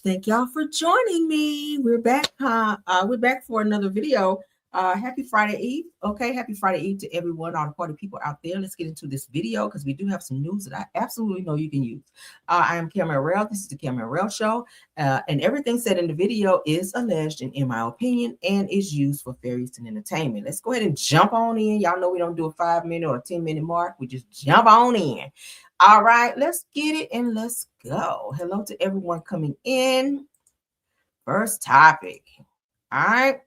Thank y'all for joining me. We're back. We're back for another video. Happy Friday Eve. Okay, happy Friday Eve to everyone, all the party people out there. Let's get into this video because we do have some news that I absolutely know you can use. I am Camera Rail. This is the Camera Rail Show, and everything said in the video is alleged and in my opinion, and is used for fair use and entertainment. Let's go ahead and jump on in. Y'all know we don't do a 5-minute or a 10-minute mark. We just jump on in. All right, let's get it and let's go. Hello to everyone coming in. First topic. All right.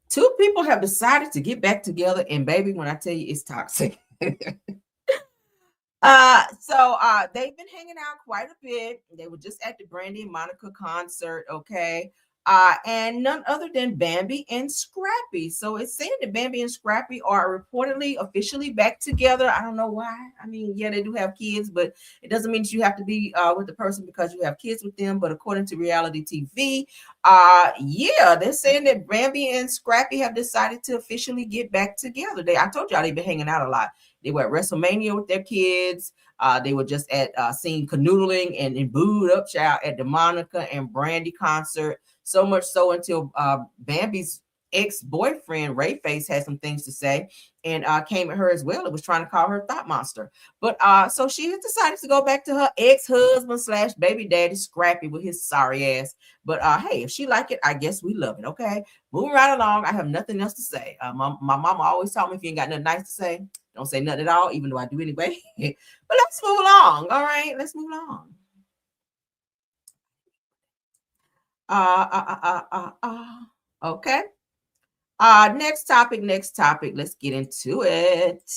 Two people have decided to get back together, and baby, when I tell you it's toxic. So they've been hanging out quite a bit. They were just at the Brennay and Monica concert, okay? And none other than Bambi and Scrappy. So it's saying that Bambi and Scrappy are reportedly officially back together. I don't know why. I mean, yeah, they do have kids, but it doesn't mean that you have to be with the person because you have kids with them. But according to reality TV, yeah, they're saying that Bambi and Scrappy have decided to officially get back together. I told y'all they've been hanging out a lot. They were at WrestleMania with their kids. They were just at seen canoodling and booed up child at the Monica and Brandy concert. So much so until Bambi's ex-boyfriend, Rayface, had some things to say and came at her as well. It was trying to call her thought monster. But so she has decided to go back to her ex-husband / baby daddy, Scrappy, with his sorry ass. But hey, if she like it, I guess we love it, okay? Moving right along, I have nothing else to say. My mama always taught me if you ain't got nothing nice to say, don't say nothing at all, even though I do anyway. But let's move along, all right? Let's move along. Okay. Next topic. Let's get into it.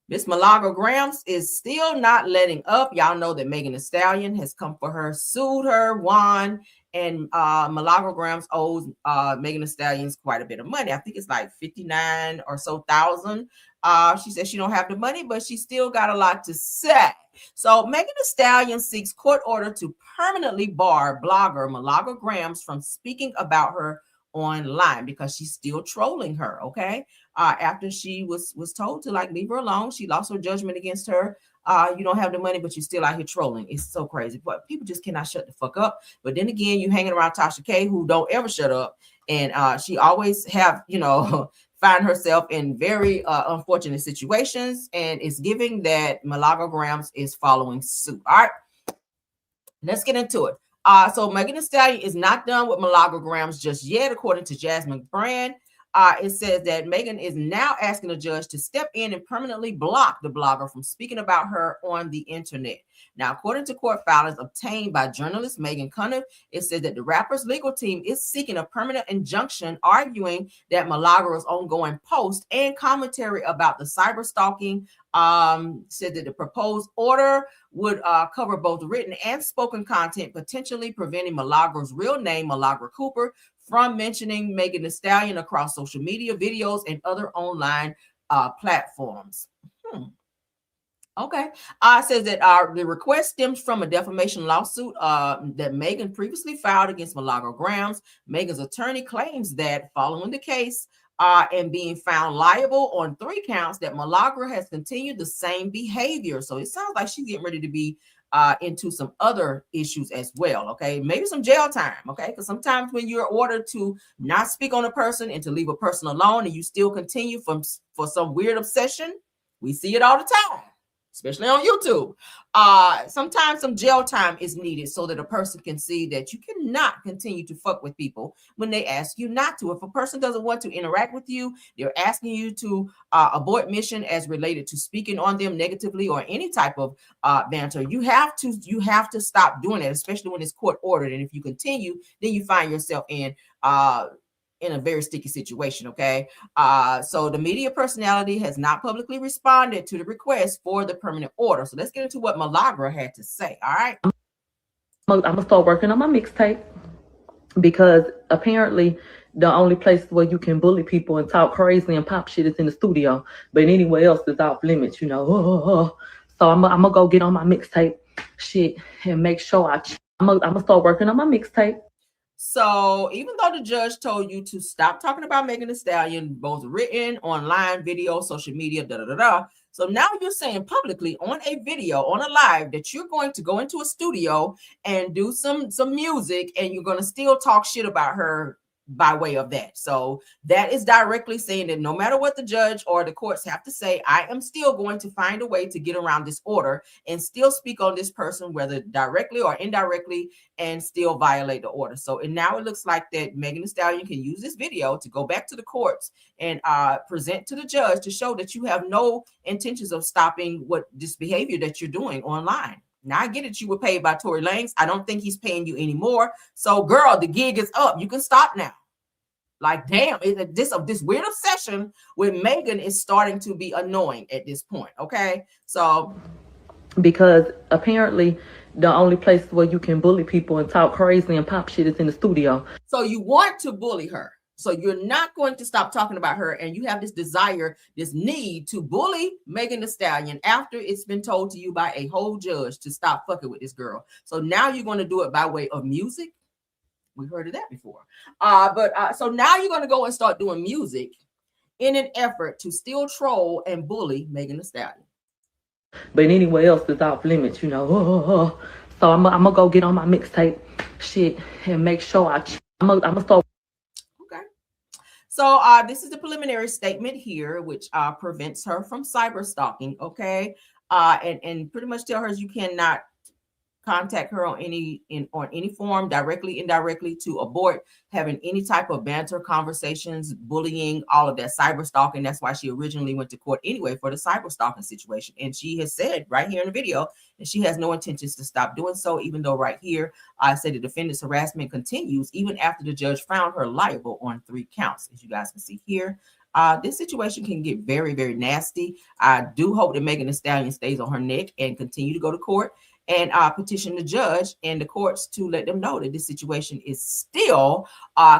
Miss Milagro Graham is still not letting up. Y'all know that Megan Thee Stallion has come for her, sued her, won, and Milagro Graham owes Megan Thee Stallion quite a bit of money. I think it's like 59 or so thousand. She says she don't have the money, but she still got a lot to say. So Megan Thee Stallion seeks court order to permanently bar blogger Milagro Graham from speaking about her online because she's still trolling her. Okay, after she was told to like leave her alone, she lost her judgment against her. You don't have the money, but you're still out here trolling. It's so crazy, but people just cannot shut the fuck up. But then again, you hanging around Tasha K, who don't ever shut up, and she always have find herself in very unfortunate situations, and it's giving that Milagro Graham is following suit. All right, let's get into it. So Megan Thee Stallion is not done with Milagro Graham just yet, according to Jasmine Brand. It says that Megan is now asking the judge to step in and permanently block the blogger from speaking about her on the internet. Now, according to court filings obtained by journalist Megan Cunningham, it says that the rapper's legal team is seeking a permanent injunction, arguing that Milagro's ongoing post and commentary about the cyber stalking said that the proposed order would cover both written and spoken content, potentially preventing Milagro's real name, Milagro Cooper, from mentioning Megan Thee Stallion across social media, videos, and other online platforms. Okay. Says that the request stems from a defamation lawsuit that Megan previously filed against Milagro Graham. Megan's attorney claims that following the case and being found liable on 3 counts, that Milagro has continued the same behavior. So it sounds like she's getting ready to be into some other issues as well. Okay, maybe some jail time. Okay, because sometimes when you're ordered to not speak on a person and to leave a person alone, and you still continue for some weird obsession, we see it all the time, especially on YouTube. Sometimes some jail time is needed so that a person can see that you cannot continue to fuck with people when they ask you not to. If a person doesn't want to interact with you, they're asking you to abort mission as related to speaking on them negatively or any type of banter. You have to stop doing that, especially when it's court ordered. And if you continue, then you find yourself in a very sticky situation. Okay. So the media personality has not publicly responded to the request for the permanent order. So let's get into what Milagro had to say. All right. I'm gonna start working on my mixtape, because apparently the only place where you can bully people and talk crazy and pop shit is in the studio, but anywhere else is off limits, So I'm gonna go get on my mixtape shit and make sure I'm gonna start working on my mixtape. So even though the judge told you to stop talking about Megan Thee Stallion, both written, online, video, social media, So now you're saying publicly on a video, on a live, that you're going to go into a studio and do some music, and you're going to still talk shit about her by way of that. So that is directly saying that no matter what the judge or the courts have to say, I am still going to find a way to get around this order and still speak on this person, whether directly or indirectly, and still violate the order. So and now it looks like that Megan Thee Stallion can use this video to go back to the courts and present to the judge to show that you have no intentions of stopping what this behavior that you're doing online. Now I get it, you were paid by Tory Lanez. I don't think he's paying you anymore. So girl, the gig is up. You can stop now. Like, damn, this weird obsession with Megan is starting to be annoying at this point. Okay. So because apparently the only place where you can bully people and talk crazy and pop shit is in the studio. So you want to bully her. So you're not going to stop talking about her, and you have this desire, this need to bully Megan Thee Stallion after it's been told to you by a whole judge to stop fucking with this girl. So now you're going to do it by way of music. We've heard of that before. So now you're going to go and start doing music in an effort to still troll and bully Megan Thee Stallion. But anywhere else is off limits, you know. So I'm gonna go get on my mixtape shit and make sure I'm gonna start. Okay. So this is the preliminary statement here, which prevents her from cyber stalking. Okay. And pretty much tell her you cannot contact her on any form, directly, indirectly, to abort having any type of banter, conversations, bullying, all of that, cyber stalking. That's why she originally went to court anyway for the cyber stalking situation. And she has said right here in the video that she has no intentions to stop doing so, even though right here I say the defendant's harassment continues even after the judge found her liable on 3 counts. As you guys can see here, this situation can get very, very nasty. I do hope that Megan Thee Stallion stays on her neck and continue to go to court and petition the judge and the courts to let them know that this situation is still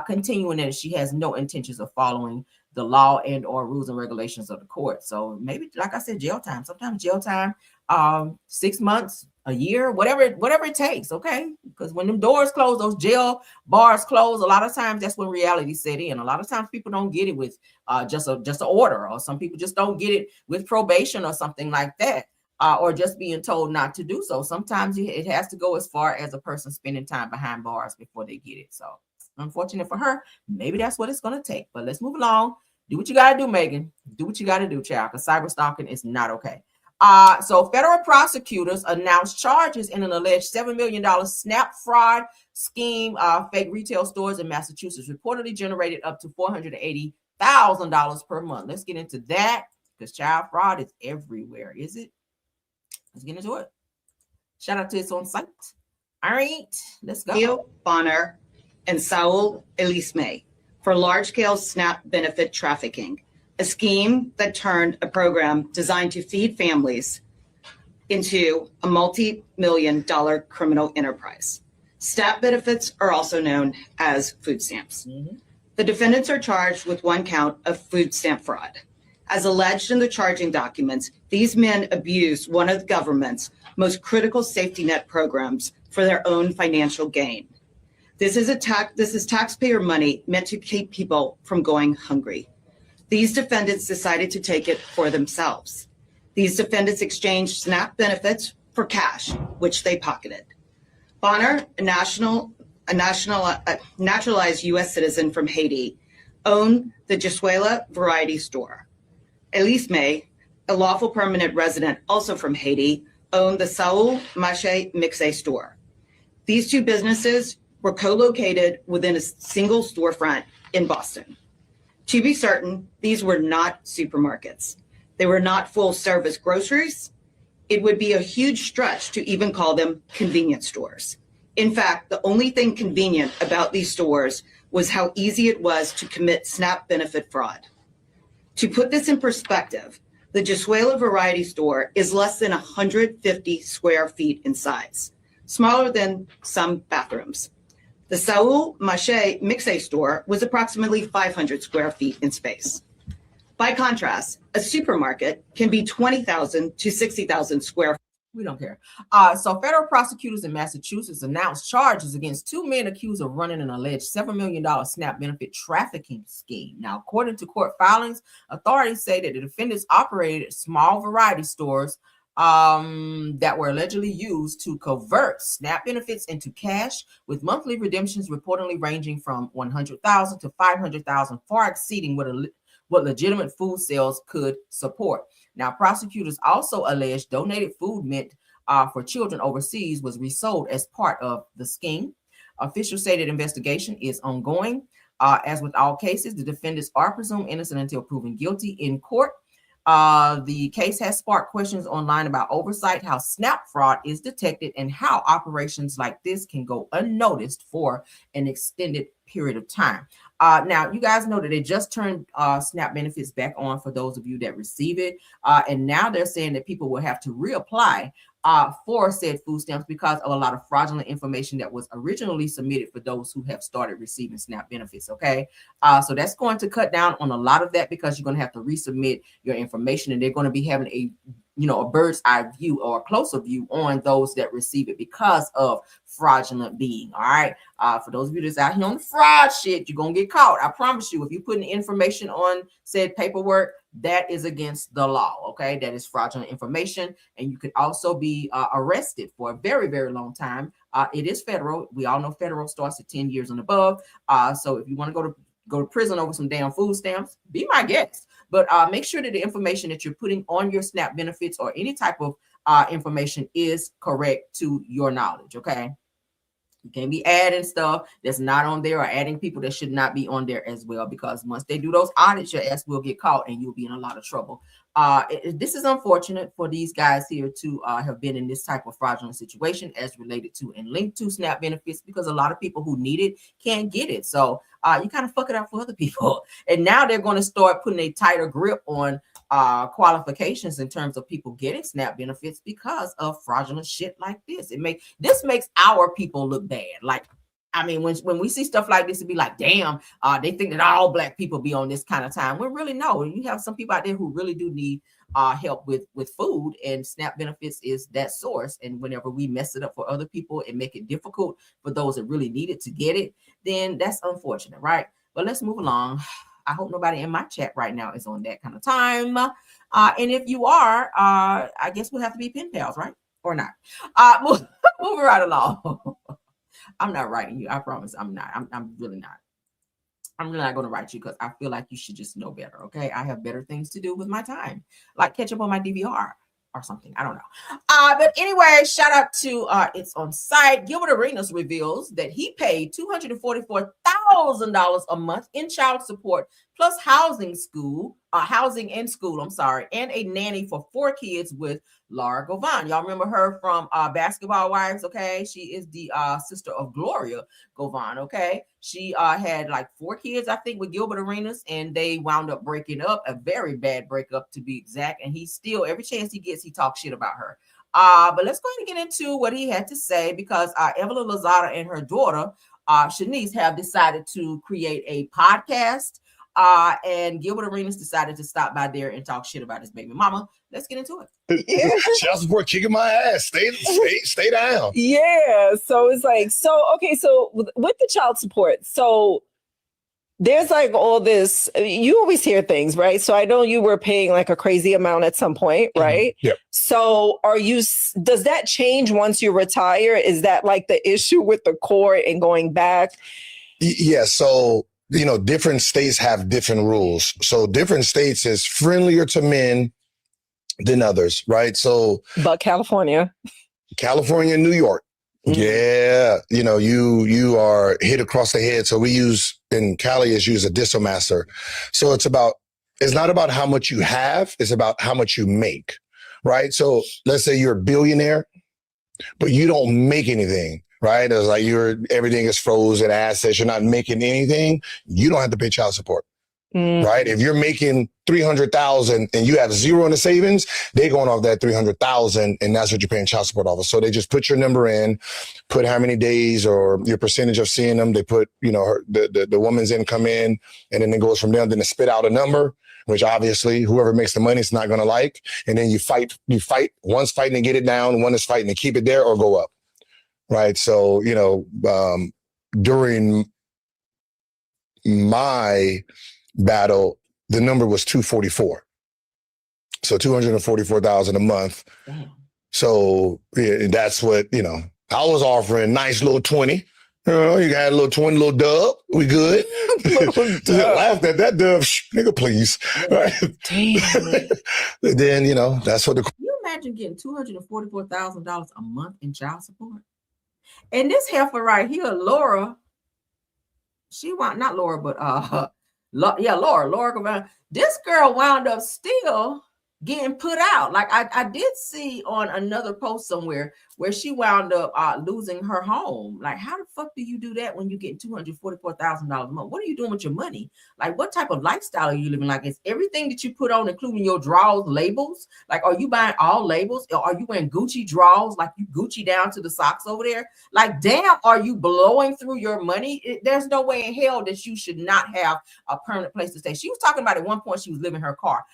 continuing, and she has no intentions of following the law and or rules and regulations of the court. So maybe, like I said, jail time, sometimes jail time, 6 months, a year, whatever it takes. Okay. Because when them doors close, those jail bars close, a lot of times that's when reality set in. A lot of times people don't get it with just an order, or some people just don't get it with probation or something like that. Or just being told not to do so. Sometimes it has to go as far as a person spending time behind bars before they get it. So unfortunate for her. Maybe that's what it's going to take. But let's move along. Do what you got to do, Megan. Do what you got to do, child, because cyber stalking is not okay. So federal prosecutors announced charges in an alleged $7 million SNAP fraud scheme. Fake retail stores in Massachusetts reportedly generated up to $480,000 per month. Let's get into that, because child fraud is everywhere, is it? Let's get into it. Shout out to It's On Site. All right, let's go. Theo Bonner and Saul Elisme for large-scale SNAP benefit trafficking, a scheme that turned a program designed to feed families into a multi-million-dollar criminal enterprise. SNAP benefits are also known as food stamps. Mm-hmm. The defendants are charged with 1 count of food stamp fraud. As alleged in the charging documents, these men abused one of the government's most critical safety net programs for their own financial gain. This is taxpayer money meant to keep people from going hungry. These defendants decided to take it for themselves. These defendants exchanged SNAP benefits for cash, which they pocketed. Bonner, a naturalized U.S. citizen from Haiti, owned the Jessuela Variety Store. Elisme, a lawful permanent resident also from Haiti, owned the Saul Mache Mixe store. These 2 businesses were co-located within a single storefront in Boston. To be certain, these were not supermarkets. They were not full-service groceries. It would be a huge stretch to even call them convenience stores. In fact, the only thing convenient about these stores was how easy it was to commit SNAP benefit fraud. To put this in perspective, the Jessuela Variety Store is less than 150 square feet in size, smaller than some bathrooms. The Saul Mache Mixe store was approximately 500 square feet in space. By contrast, a supermarket can be 20,000 to 60,000 square feet. We don't care. So federal prosecutors in Massachusetts announced charges against 2 men accused of running an alleged $7 million SNAP benefit trafficking scheme. Now, according to court filings, authorities say that the defendants operated small variety stores that were allegedly used to convert SNAP benefits into cash, with monthly redemptions reportedly ranging from $100,000 to $500,000, far exceeding what legitimate food sales could support. Now, prosecutors also alleged donated food meant for children overseas was resold as part of the scheme. Officials say that investigation is ongoing. As with all cases, the defendants are presumed innocent until proven guilty in court. The case has sparked questions online about oversight, how SNAP fraud is detected, and how operations like this can go unnoticed for an extended period of time. Now, you guys know that they just turned SNAP benefits back on for those of you that receive it. And now they're saying that people will have to reapply for said food stamps because of a lot of fraudulent information that was originally submitted for those who have started receiving SNAP benefits. Okay. So that's going to cut down on a lot of that because you're going to have to resubmit your information, and they're going to be having a bird's eye view or a closer view on those that receive it because of fraudulent being. All right. For those of you that's out here on the fraud shit, you're going to get caught. I promise you, if you put in information on said paperwork, that is against the law. Okay. That is fraudulent information. And you could also be arrested for a very, very long time. It is federal. We all know federal starts at 10 years and above. So if you want to go to prison over some damn food stamps, be my guest. But make sure that the information that you're putting on your SNAP benefits or any type of information is correct to your knowledge, okay? You can't be adding stuff that's not on there or adding people that should not be on there as well, because once they do those audits, your ass will get caught and you'll be in a lot of trouble. This is unfortunate for these guys here to have been in this type of fraudulent situation as related to and linked to SNAP benefits, because a lot of people who need it can't get it. So you kind of fuck it up for other people. And now they're going to start putting a tighter grip on qualifications in terms of people getting SNAP benefits because of fraudulent shit like this. This makes our people look bad. Like, I mean, when we see stuff like this, it'd be like, damn, they think that all Black people be on this kind of time. We really know. You have some people out there who really do need help with food, and SNAP benefits is that source. And whenever we mess it up for other people and make it difficult for those that really need it to get it, then that's unfortunate, right? But let's move along. I hope nobody in my chat right now is on that kind of time. And if you are, I guess we'll have to be pen pals, right? Or not. Moving right along. I'm not writing you. I promise I'm not. I'm really not. I'm really not going to write you because I feel like you should just know better, okay? I have better things to do with my time, like catch up on my DVR or something. I don't know. But anyway, shout out to It's On Site. Gilbert Arenas reveals that he paid $244,000 a month in child support plus housing and school, and a nanny for 4 kids with Laura Govan. Y'all remember her from Basketball Wives, okay? She is the sister of Gloria Govan, okay? She had like 4 kids, I think, with Gilbert Arenas, and they wound up breaking up, a very bad breakup to be exact. And he still, every chance he gets, he talks shit about her. But let's go ahead and get into what he had to say, because Evelyn Lozada and her daughter, Shanice, have decided to create a podcast. And Gilbert Arenas decided to stop by there and talk shit about his baby mama. Let's get into it. Yeah. Child support kicking my ass. Stay down. Yeah. So it's like, okay, so with the child support, so there's like all this, you always hear things, right? So I know you were paying like a crazy amount at some point, right? Yep. So does that change once you retire? Is that like the issue with the court and going back? Yeah. So, different states have different rules. So different states is friendlier to men than others, right? So, but California, New York. Mm-hmm. Yeah. You are hit across the head. So we use a Dissomaster. So it's not about how much you have, it's about how much you make, right? So let's say you're a billionaire, but you don't make anything. Right? It's like everything is frozen assets. You're not making anything. You don't have to pay child support. Right? If you're making $300,000 and you have zero in the savings, they're going off that $300,000, and that's what you're paying child support off of. So they just put your number in, put how many days or your percentage of seeing them. They put, the woman's income in, and then it goes from there. Then they spit out a number, which obviously whoever makes the money is not going to like. And then you fight. One's fighting to get it down, one is fighting to keep it there or go up. Right. So, during my battle, the number was 244. So 244,000 a month. Damn. So that's what, I was offering nice little 20. You got a little 20, little dub. We good. Laughed at that dub. Nigga, please. Right. Damn. Then, that's what the. Can you imagine getting $244,000 a month in child support? And this heifer right here, Laura, Laura Graham. This girl wound up still getting put out. Like I did see on another post somewhere where she wound up losing her home. Like, how the fuck do you do that when you get $244,000 a month? What are you doing with your money? Like, what type of lifestyle are you living? Like, is everything that you put on, including your drawers, labels? Like, are you buying all labels? Or are you wearing Gucci drawers? Like, you Gucci down to the socks over there? Like, damn, are you blowing through your money? There's no way in hell that you should not have a permanent place to stay. She was talking about at one point she was living in her car.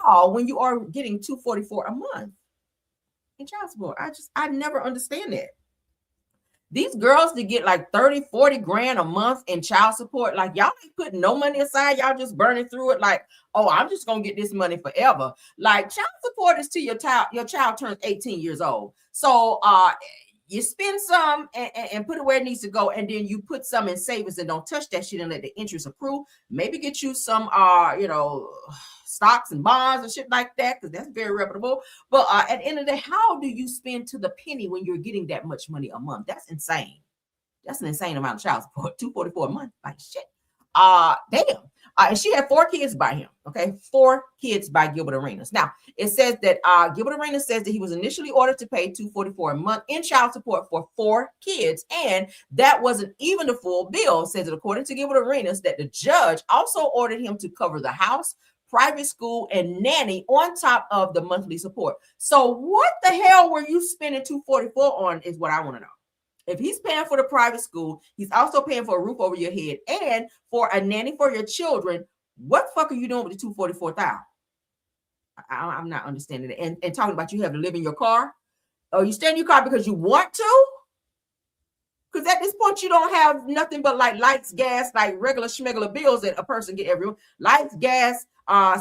How, when you are getting $244 a month in child support? I never understand that. These girls that get like 30, 40 grand a month in child support, like y'all ain't putting no money aside. Y'all just burning through it like, oh, I'm just going to get this money forever. Like, child support is till your child turns 18 years old. So you spend some and put it where it needs to go. And then you put some in savings and don't touch that shit and let the interest accrue. Maybe get you some, stocks and bonds and shit like that, because that's very reputable. But at the end of the day, how do you spend to the penny when you're getting that much money a month? That's insane. That's an insane amount of child support. $244 a month, like shit. Damn. And she had 4 kids by him. Okay, 4 kids by Gilbert Arenas. Now it says that Gilbert Arenas says that he was initially ordered to pay $244 a month in child support for 4 kids, and that wasn't even the full bill. Says that according to Gilbert Arenas, that the judge also ordered him to cover the house, private school, and nanny on top of the monthly support. So what the hell were you spending $244 on is what I want to know. If he's paying for the private school, he's also paying for a roof over your head and for a nanny for your children. What the fuck are you doing with the $244,000? I'm not understanding it. And talking about you have to live in your car. Or you stay in your car because you want to? Because at this point, you don't have nothing but like lights, gas, like regular schmegular bills that a person get every lights, gas,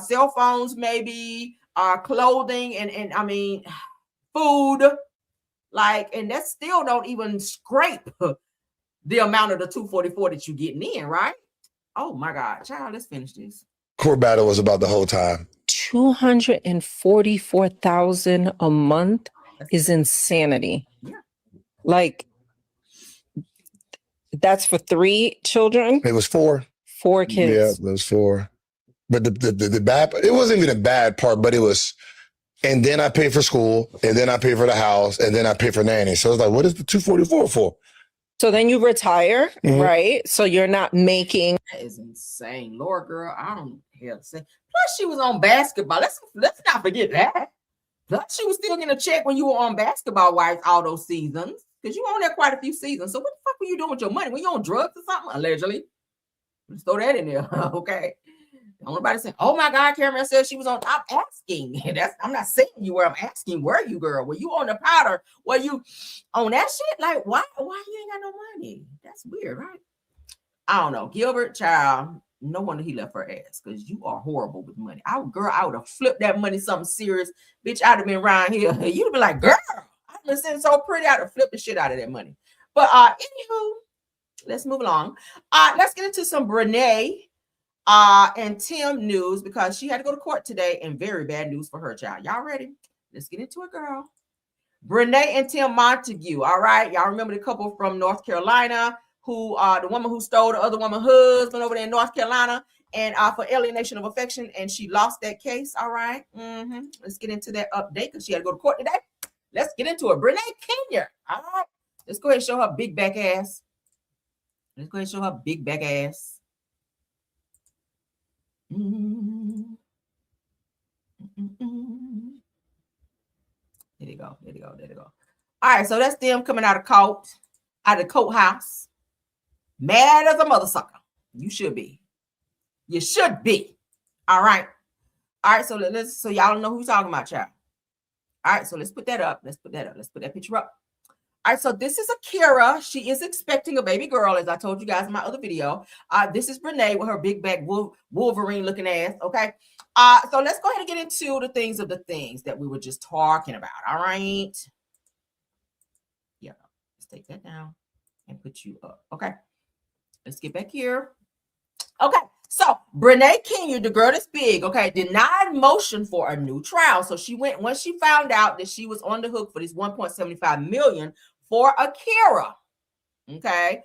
cell phones, maybe, clothing, and I mean, food, like, and that still don't even scrape the amount of the $244 that you're getting in, right? Oh my God, child, let's finish this. Court battle was about the whole time. $244,000 a month is insanity. Yeah. Like, that's for 3 children? It was 4. 4 kids. Yeah, it was 4. But the bad, it wasn't even a bad part, but it was, and then I paid for school, and then I paid for the house, and then I paid for nanny. So I was like, what is the $244 for? So then you retire, right? So you're not making. That is insane. Laura, girl, I don't hell to say. Plus, she was on basketball. Let's not forget that. Plus, she was still getting a check when you were on Basketball Wives all those seasons, because you were on there quite a few seasons. So what the fuck were you doing with your money? Were you on drugs or something? Allegedly. Let's throw that in there. Okay. Don't nobody say, oh my God, Cameron said she was on. I'm asking. I'm not saying you were. I'm asking, were you, girl? Were you on the powder? Were you on that shit? Like, why you ain't got no money? That's weird, right? I don't know. Gilbert, child, no wonder he left her ass, because you are horrible with money. I would have flipped that money something serious. Bitch, I'd have been around here. You'd have been like, girl, I've been sitting so pretty. I'd have flipped the shit out of that money. But anywho, let's move along. Let's get into some Brennay and Tim news, because she had to go to court today, and very bad news for her, child. Y'all ready? Let's get into it, girl. Brennay and Tim Montegue. All right. Y'all remember the couple from North Carolina who the woman who stole the other woman's husband over there in North Carolina, and for alienation of affection, and she lost that case. All right. Let's get into that update, because she had to go to court today. Let's get into it. Brennay Kenya. All right. Let's go ahead and show her big back ass. Let's go ahead and show her big back ass. There you go. All right, so that's them coming out of court, out of the courthouse, mad as a mother sucker. You should be. All right. All right. So so y'all know who we're talking about, child. All right. So let's put that up. Let's put that picture up. All right, so this is Akira. She is expecting a baby girl, as I told you guys in my other video. This is Brennay with her big back Wolverine looking ass. Okay. So let's go ahead and get into the things that we were just talking about. All right. Yeah. Let's take that down and put you up. Okay. Let's get back here. Okay. So Brennay Kenya, the girl that's big, okay, denied motion for a new trial. So she went, once she found out that she was on the hook for this 1.75 million for Akira. Okay.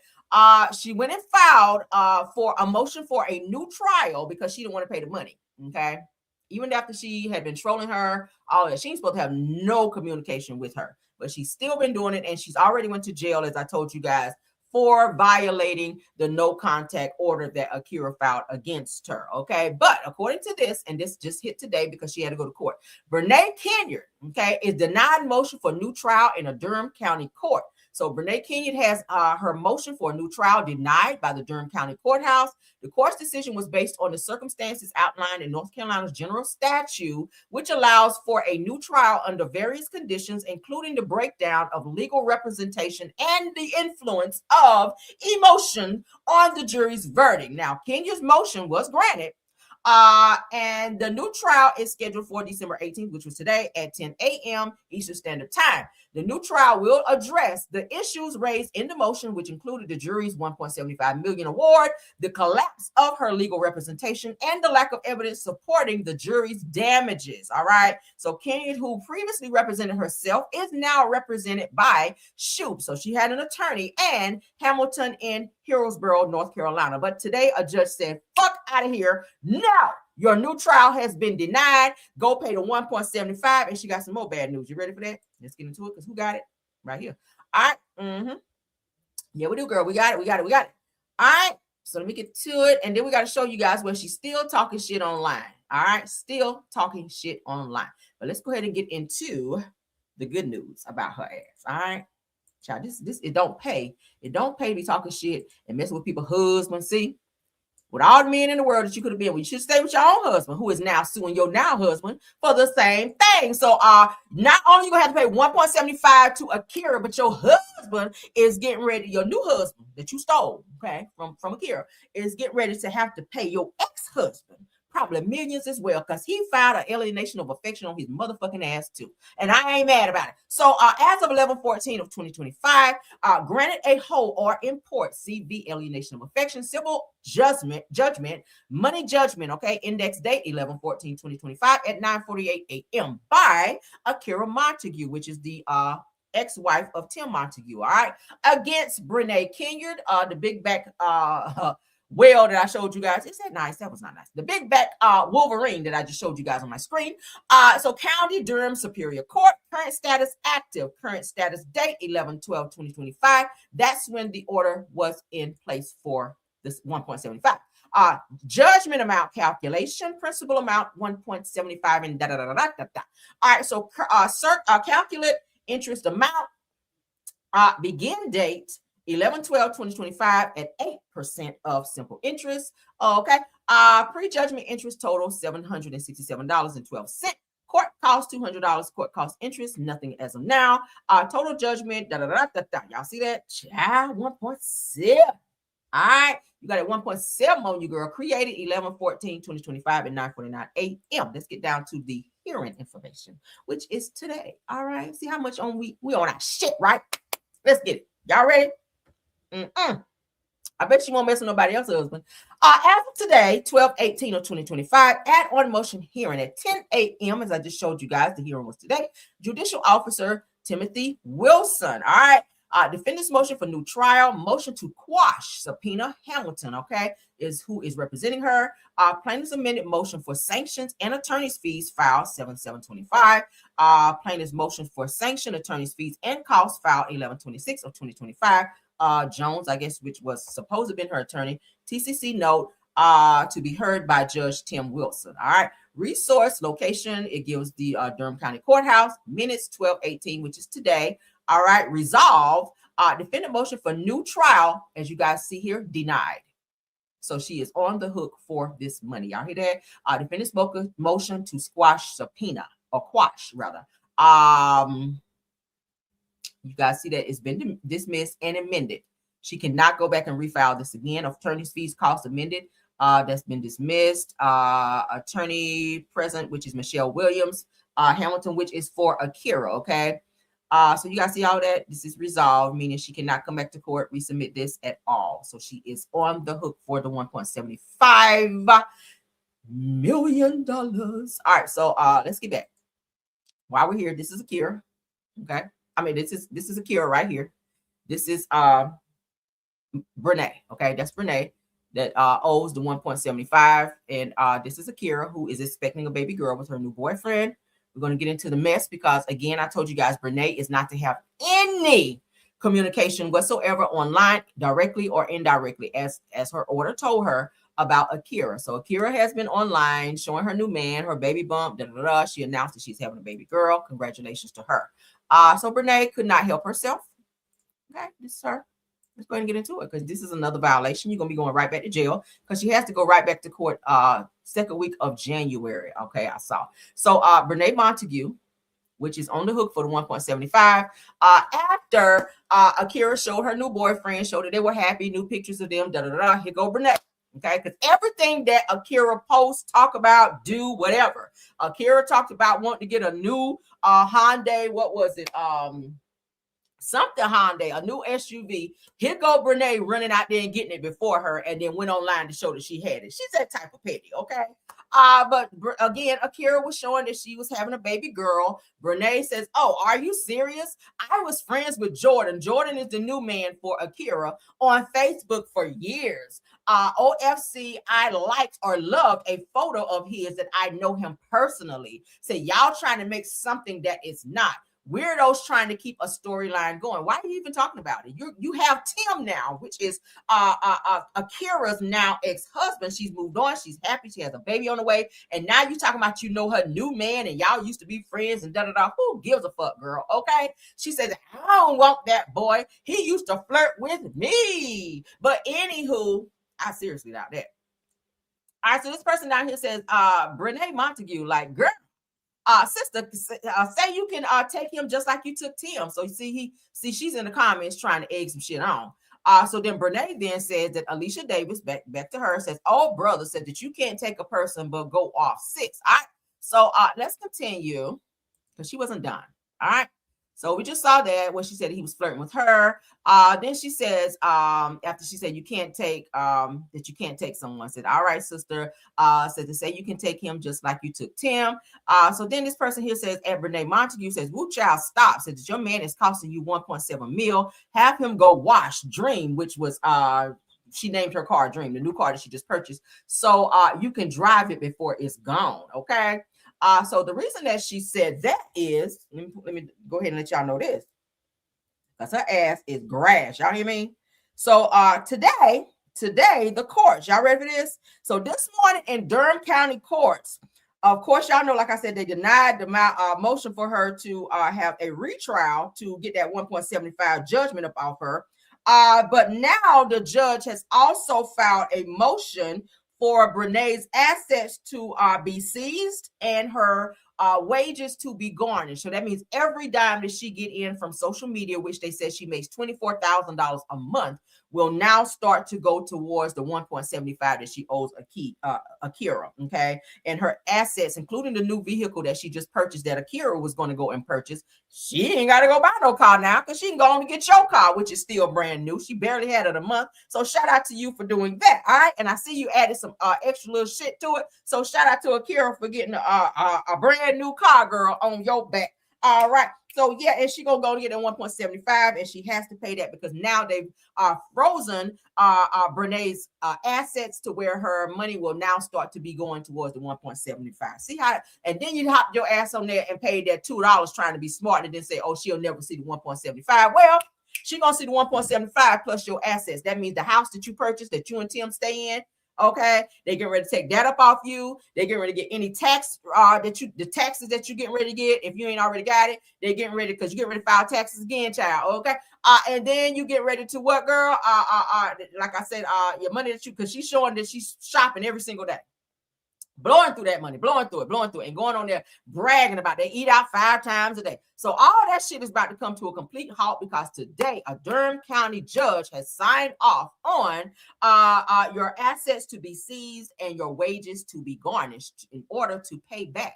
She went and filed for a motion for a new trial because she didn't want to pay the money. Okay. Even after she had been trolling her, all that, she ain't supposed to have no communication with her, but she's still been doing it, and she's already went to jail, as I told you guys, for violating the no contact order that Akira filed against her. Okay. But according to this, and this just hit today because she had to go to court, Brennay Kenya, okay, is denied motion for new trial in a Durham County court. So Brennay Kenya has her motion for a new trial denied by the Durham County Courthouse. The court's decision was based on the circumstances outlined in North Carolina's general statute, which allows for a new trial under various conditions, including the breakdown of legal representation and the influence of emotion on the jury's verdict. Now, Kenya's motion was granted. And the new trial is scheduled for December 18th, which was today at 10 a.m. Eastern Standard Time. The new trial will address the issues raised in the motion, which included the jury's 1.75 million award, the collapse of her legal representation, and the lack of evidence supporting the jury's damages. All right. So Kenya, who previously represented herself, is now represented by Shoup. So she had an attorney, and Hamilton in Hillsborough, North Carolina. But today a judge said, fuck out of here. No, your new trial has been denied. Go pay the 1.75. And she got some more bad news. You ready for that? Let's get into it, because who got it? Right here. All right. Yeah, we do, girl. We got it. All right. So let me get to it. And then we got to show you guys where she's still talking shit online. All right. Still talking shit online. But let's go ahead and get into the good news about her ass. All right. Child, this it don't pay. It don't pay to be talking shit and messing with people's husbands. See, with all the men in the world that you could have been with, you should stay with your own husband, who is now suing your now husband for the same thing. So not only you gonna have to pay 1.75 to Akira, but your husband is getting ready, your new husband that you stole, okay, from Akira, is getting ready to have to pay your ex-husband probably millions as well, because he filed an alienation of affection on his motherfucking ass too. And I ain't mad about it. So as of 11/14 of 2025, granted a whole or import CV alienation of affection, civil judgment, money judgment, okay, index date 11/14/2025 at 9:48 a.m. by Akira Montegue, which is the ex-wife of Tim Montegue, all right, against Brennay Kenya, the big back whale that I showed you guys. Is that nice? That was not nice. The big back Wolverine that I just showed you guys on my screen. So County Durham Superior Court, current status active, current status date 11/12/2025. That's when the order was in place for this 1.75. Judgment amount calculation, principal amount 1.75, and da da da da da da. All right, so calculate interest amount, begin date 11/12/2025 at 8% of simple interest. Okay. Pre-judgment interest total $767.12. Court cost $200. Court cost interest nothing as of now. Total judgment. Da da da da da. Y'all see that? Child 1.7. All right. You got a 1.7 on you, girl. Created 11/14/2025 at 9:49 a.m. Let's get down to the hearing information, which is today. All right. See how much on we on our shit, right? Let's get it. Y'all ready? I bet you won't mess with nobody else's husband. As of today, 12/18 of 2025, at on motion hearing at 10 a.m. As I just showed you guys, the hearing was today. Judicial Officer Timothy Wilson. All right. Defendant's motion for new trial, motion to quash subpoena Hamilton, okay, is who is representing her. Plaintiff's amended motion for sanctions and attorney's fees filed 7/7/25. Plaintiff's motion for sanction, attorney's fees, and costs filed 11/26 of 2025. Jones, I guess, which was supposed to have been her attorney, TCC note to be heard by Judge Tim Wilson. All right. Resource location, it gives the Durham County Courthouse. Minutes 12/18, which is today. All right. Resolve, defendant motion for new trial, as you guys see here, denied. So she is on the hook for this money. Y'all hear that? Defendant spoke a motion to squash subpoena, or quash rather. You guys see that it's been dismissed and amended. She cannot go back and refile this again. Attorney's fees cost amended. That's been dismissed. Attorney present, which is Michelle Williams. Hamilton, which is for Akira. Okay. So you guys see all that? This is resolved, meaning she cannot come back to court, resubmit this at all. So she is on the hook for the $1.75 million. All right. So let's get back. While we're here, this is Akira. Okay. I mean, this is Akira right here. This is Brennay. Okay, that's Brennay that owes the 1.75, and this is Akira, who is expecting a baby girl with her new boyfriend. We're going to get into the mess because, again, I told you guys, Brennay is not to have any communication whatsoever online, directly or indirectly, as her order told her about Akira. So Akira has been online showing her new man, her baby bump. She announced that she's having a baby girl. Congratulations to her. So Brennay could not help herself. Okay, this is her. Let's go ahead and get into it because this is another violation. You're gonna be going right back to jail because she has to go right back to court second week of January. Okay, I saw. So Brennay Montegue, which is on the hook for the 1.75, after Akira showed her new boyfriend, showed that they were happy, new pictures of them. Here go Brennay. Okay, because everything that Akira posts, talk about, do whatever. Akira talked about wanting to get a new Hyundai. What was it? Something Hyundai, a new SUV. Here go Brennay running out there and getting it before her, and then went online to show that she had it. She's that type of petty, okay? But again, Akira was showing that she was having a baby girl. Brennay says, "Oh, are you serious? I was friends with Jordan. Jordan is the new man for Akira on Facebook for years. OFC, I liked or loved a photo of his that I know him personally. Say y'all trying to make something that is not. Weirdos trying to keep a storyline going. Why are you even talking about it? You have Tim now, which is Akira's now ex-husband. She's moved on. She's happy. She has a baby on the way. And now you talking about, you know, her new man and y'all used to be friends and da-da-da. Who gives a fuck, girl? Okay. She says, I don't want that boy. He used to flirt with me. But anywho, I seriously doubt that. All right. So this person down here says, Brennay Montegue, like, girl, sister, say you can take him just like you took Tim. So you see, she's in the comments trying to egg some shit on. So then Brennay then says that Alicia Davis, back to her, says, oh, brother, said that you can't take a person but go off 6. All right. So let's continue because she wasn't done. All right. So we just saw that when she said he was flirting with her. Then she says, after she said you can't take that you can't take someone, said, all right, sister, said to say you can take him just like you took Tim. So then this person here says, at Brennay Montegue says, woo child, stop. Said that your man is costing you 1.7 mil. Have him go wash Dream, which was she named her car Dream, the new car that she just purchased. So you can drive it before it's gone. Okay. So the reason that she said that is, let me go ahead and let y'all know this, because her ass is grass. Y'all hear me? So today, the courts, y'all ready for this? So this morning in Durham County courts, of course, y'all know, like I said, they denied the motion for her to have a retrial to get that 1.75 judgment up off her. But now the judge has also filed a motion for Brennay's assets to be seized and her wages to be garnished. So that means every dime that she get in from social media, which they said she makes $24,000 a month, will now start to go towards the 1.75 that she owes Akira. Okay. And her assets, including the new vehicle that she just purchased that Akira was going to go and purchase, she ain't got to go buy no car now because she can go on and get your car, which is still brand new. She barely had it a month. So shout out to you for doing that. All right. And I see you added some extra little shit to it. So shout out to Akira for getting a brand new car, girl, on your back. All right. So yeah, and she gonna go to get a 1.75, and she has to pay that because now they've frozen Brennay's assets to where her money will now start to be going towards the 1.75. See how? And then you hop your ass on there and pay that $2 trying to be smart, and then say, oh, she'll never see the 1.75. Well, she gonna see the 1.75 plus your assets. That means the house that you purchased, that you and Tim stay in, Okay, they getting ready to take that up off you. They getting ready to get any tax the taxes that you getting ready to get. If you ain't already got it, they getting ready because you get ready to file taxes again, child. Okay, and then you get ready to what, girl? Like I said, your money that you, because she's showing that she's shopping every single day. Blowing through that money, blowing through it, and going on there bragging about they eat out 5 times a day. So all that shit is about to come to a complete halt because today a Durham County judge has signed off on your assets to be seized and your wages to be garnished in order to pay back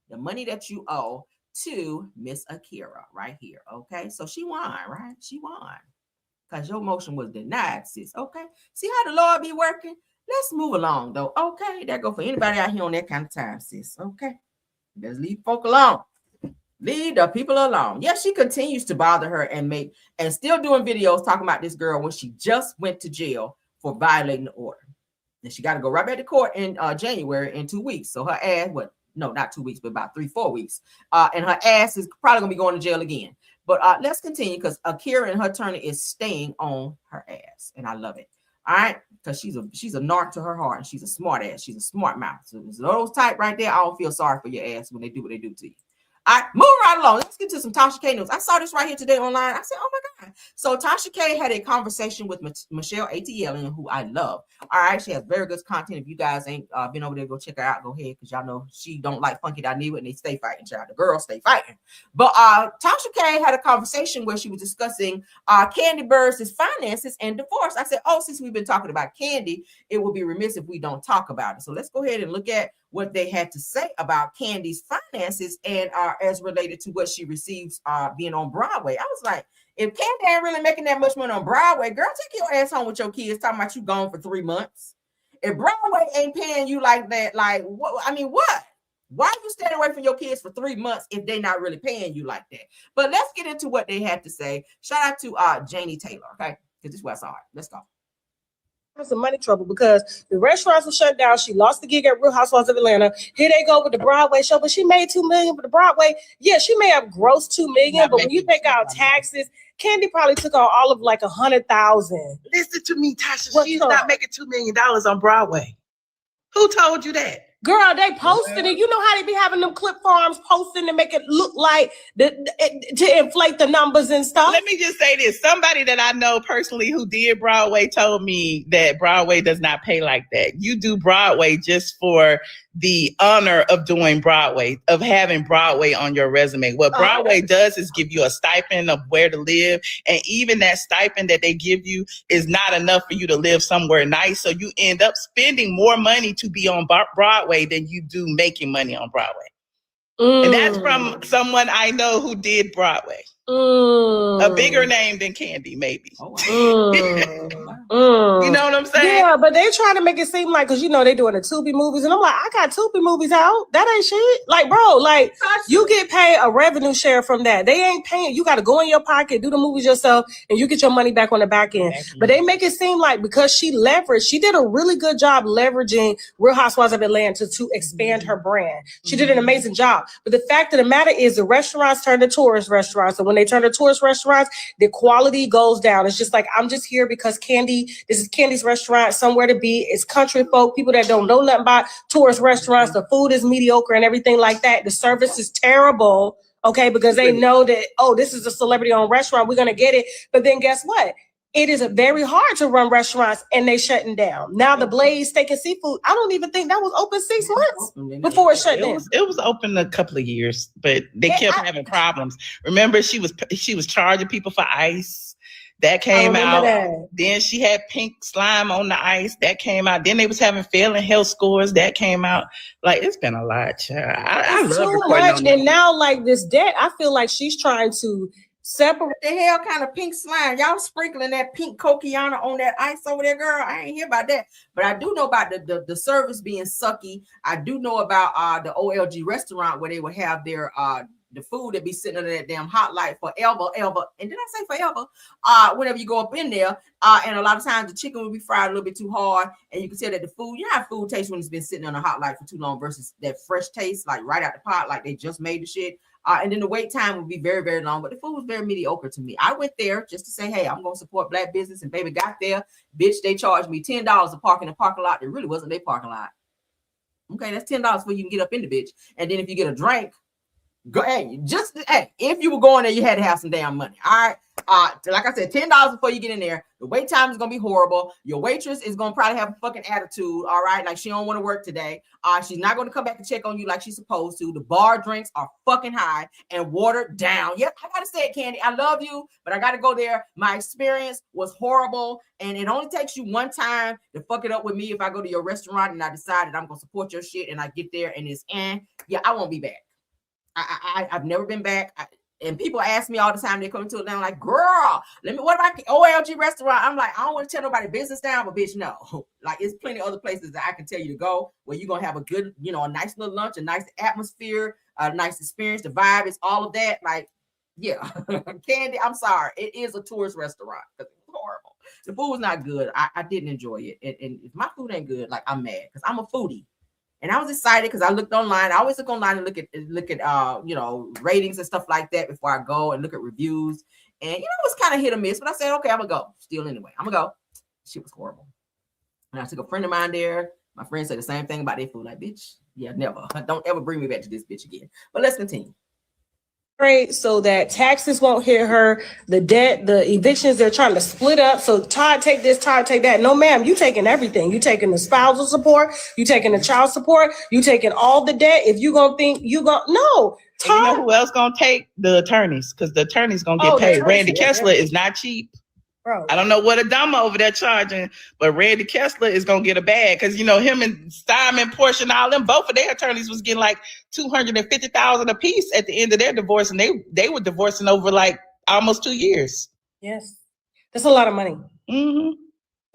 the money that you owe to Miss Akira right here. Okay, so she won, right? She won because your motion was denied, sis. Okay, see how the Lord be working. Let's move along, though. Okay, that go for anybody out here on that kind of time, sis. Okay, just leave folk alone. Leave the people alone. Yes, she continues to bother her and still doing videos talking about this girl when she just went to jail for violating the order. And she got to go right back to court in January in 2 weeks. So her ass, no, not 2 weeks, but about 3-4 weeks. And her ass is probably gonna be going to jail again. But let's continue because Akira and her attorney is staying on her ass, and I love it. All right, because she's a narc to her heart, and she's a smart ass. She's a smart mouth. So those type right there, I don't feel sorry for your ass when they do what they do to you. All right, moving right along. Let's get to some Tasha K news. I saw this right here today online. I said, oh my God. So Tasha K had a conversation with Michelle ATL, who I love. All right, she has very good content. If you guys ain't been over there, go check her out. Go ahead, because y'all know she don't like Funky Daniwa, and they stay fighting, child. The girls stay fighting. But Tasha K had a conversation where she was discussing Kandi Burruss' finances and divorce. I said, oh, since we've been talking about Kandi, it would be remiss if we don't talk about it. So let's go ahead and look at what they had to say about Kandi's finances and as related to what she receives being on Broadway. I was like, if Kandi ain't really making that much money on Broadway, girl, take your ass home with your kids talking about you gone for 3 months. If Broadway ain't paying you like that, like, what? I mean, what? Why are you standing away from your kids for 3 months if they're not really paying you like that? But let's get into what they had to say. Shout out to Janie Taylor, okay? Because this is where I saw it. Let's go. Some money trouble because the restaurants were shut down. She lost the gig at Real Housewives of Atlanta. Here they go with the Broadway show, but she made $2 million for the Broadway. Yeah, she may have grossed $2 million, but when you take out taxes, Kandi probably took out all of like $100,000. Listen to me, Tasha. She's not making $2 million on Broadway. Who told you that? Girl, they posted it. You know how they be having them clip farms posting to make it look like to inflate the numbers and stuff. Let me just say this. Somebody that I know personally who did Broadway told me that Broadway does not pay like that. You do Broadway just for the honor of doing Broadway, of having Broadway on your resume. What Broadway does is give you a stipend of where to live. And even that stipend that they give you is not enough for you to live somewhere nice. So you end up spending more money to be on Broadway than you do making money on Broadway. And that's from someone I know who did Broadway. A bigger name than Kandi, maybe. You know what I'm saying? Yeah, but they try to make it seem like, because you know they doing the Tubi movies, and I'm like, I got Tubi movies out. That ain't shit. Like, bro, like you get paid a revenue share from that. They ain't paying. You got to go in your pocket, do the movies yourself, and you get your money back on the back end. Exactly. But they make it seem like because she did a really good job leveraging Real Housewives of Atlanta to expand her brand. She did an amazing job. But the fact of the matter is the restaurants turn to tourist restaurants. And when they turn to tourist restaurants, the quality goes down. It's just like, I'm just here because this is Kandi's restaurant, somewhere to be. It's country folk, people that don't know nothing about tourist restaurants. The food is mediocre and everything like that. The service is terrible, okay, because they know that, oh, this is a celebrity-owned restaurant. We're going to get it. But then guess what? It is very hard to run restaurants, and they shutting down. Now the Blaze Steak and Seafood, I don't even think that was open 6 months before it shut down. It was open a couple of years, but they kept having problems. Remember, she was charging people for ice. That came out. Then she had pink slime on the ice. That came out. Then they was having failing health scores. That came out. Like, it's been a lot, child. I love too much. And now, like, this debt, I feel like she's trying to separate. The hell kind of pink slime? Y'all sprinkling that pink Coquiana on that ice over there, girl? I ain't hear about that. But I do know about the service being sucky. I do know about the OLG restaurant where they would have their the food that be sitting under that damn hot light forever. And did I say forever? Whenever you go up in there, and a lot of times the chicken will be fried a little bit too hard, and you can tell that the food, you know how food tastes when it's been sitting on a hot light for too long versus that fresh taste, like right out the pot, like they just made the shit. And then the wait time would be very, very long, but the food was very mediocre to me. I went there just to say, hey, I'm going to support Black business. And baby got there, bitch, they charged me $10 to park in the parking lot. It really wasn't their parking lot. Okay, that's $10 for you can get up in the bitch. And then if you get a drink, go hey, if you were going there, you had to have some damn money. All right. Like I said, $10 before you get in there. The wait time is gonna be horrible. Your waitress is gonna probably have a fucking attitude. All right, like she don't want to work today. She's not gonna come back and check on you like she's supposed to. The bar drinks are fucking high and watered down. Yep, I gotta say it, Kandi. I love you, but I gotta go there. My experience was horrible, and it only takes you one time to fuck it up with me. If I go to your restaurant and I decided I'm gonna support your shit, and I get there and it's yeah, I won't be back. I've never been back. And people ask me all the time, they come to it now like, girl, what about OLG restaurant? I'm like, I don't want to tell nobody business down, but bitch, no. Like, it's plenty of other places that I can tell you to go where you're going to have a good, a nice little lunch, a nice atmosphere, a nice experience. The vibe is all of that. Like, yeah. Kandi, I'm sorry. It is a tourist restaurant. It's horrible. The food was not good. I didn't enjoy it. And if my food ain't good, like, I'm mad because I'm a foodie. And I was excited because I looked online. I always look online and look at ratings and stuff like that before I go and look at reviews. And it was kind of hit or miss, but I said, okay, I'm gonna go. Still anyway, I'm gonna go. She was horrible. And I took a friend of mine there. My friend said the same thing about their food. Like, bitch, yeah, never. Don't ever bring me back to this bitch again. But let's continue. So that taxes won't hit her, the debt, the evictions, they're trying to split up. So Todd take this, Todd take that. No, ma'am, you taking everything. You taking the spousal support, you taking the child support, you taking all the debt. If you gonna think you gonna no, Todd. You know who else gonna take? The attorneys, because the attorneys gonna get paid. Randy Kessler is not cheap. Bro. I don't know what Adama over there charging, but Randy Kessler is gonna get a bag because him and Simon, Porsha, and all them, both of their attorneys was getting like $250,000 a piece at the end of their divorce, and they were divorcing over like almost 2 years. Yes, that's a lot of money. Mm-hmm.